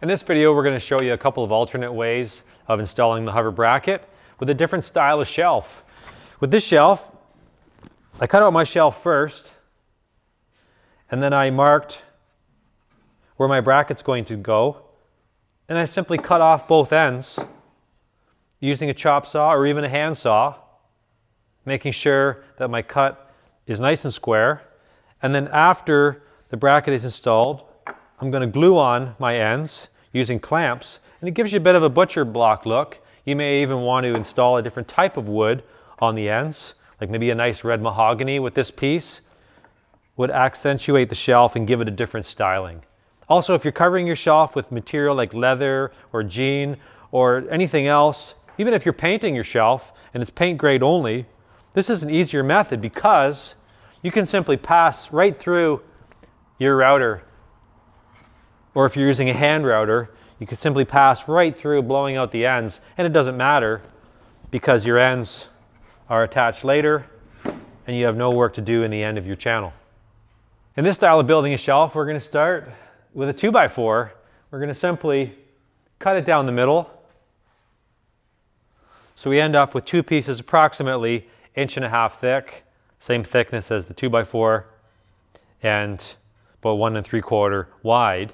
In this video, we're going to show you a couple of alternate ways of installing the hover bracket with a different style of shelf. With this shelf, I cut out my shelf first, and then I marked where my bracket's going to go, and I simply cut off both ends using a chop saw or even a hand saw, making sure that my cut is nice and square. And then after the bracket is installed, I'm going to glue on my ends using clamps, and it gives you a bit of a butcher block look. You may even want to install a different type of wood on the ends, like maybe a nice red mahogany with this piece would accentuate the shelf and give it a different styling. Also, if you're covering your shelf with material like leather or jean or anything else, even if you're painting your shelf and it's paint grade only, this is an easier method because you can simply pass right through your router. Or if you're using a hand router, you can simply pass right through, blowing out the ends, and it doesn't matter because your ends are attached later and you have no work to do in the end of your channel. In this style of building a shelf, we're going to start with a 2x4. We're going to simply cut it down the middle. So we end up with two pieces approximately 1.5 inches thick, same thickness as the 2x4, and about 1 3/4 wide.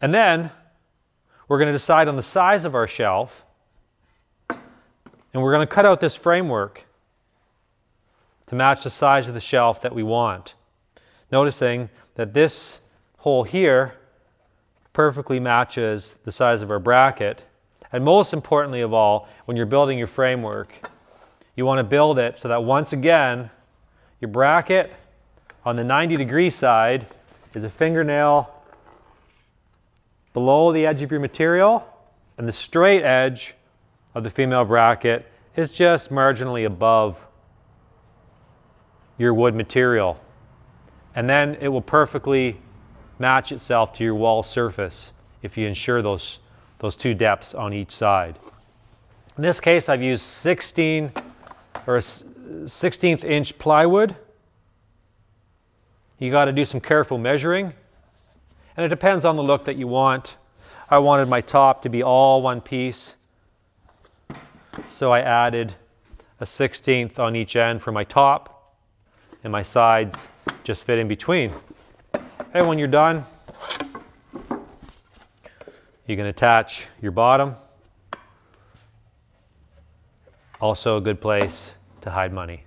And then we're going to decide on the size of our shelf, and we're going to cut out this framework to match the size of the shelf that we want. Noticing that this hole here perfectly matches the size of our bracket. And most importantly of all, when you're building your framework, you want to build it so that once again, your bracket on the 90-degree side is a fingernail below the edge of your material, and the straight edge of the female bracket is just marginally above your wood material. And then it will perfectly match itself to your wall surface if you ensure those two depths on each side. In this case, I've used 16 or 1/16 inch plywood. You got to do some careful measuring, and it depends on the look that you want. I wanted my top to be all one piece, so I added a 1/16 on each end for my top, and my sides just fit in between. And when you're done, you can attach your bottom. Also a good place to hide money.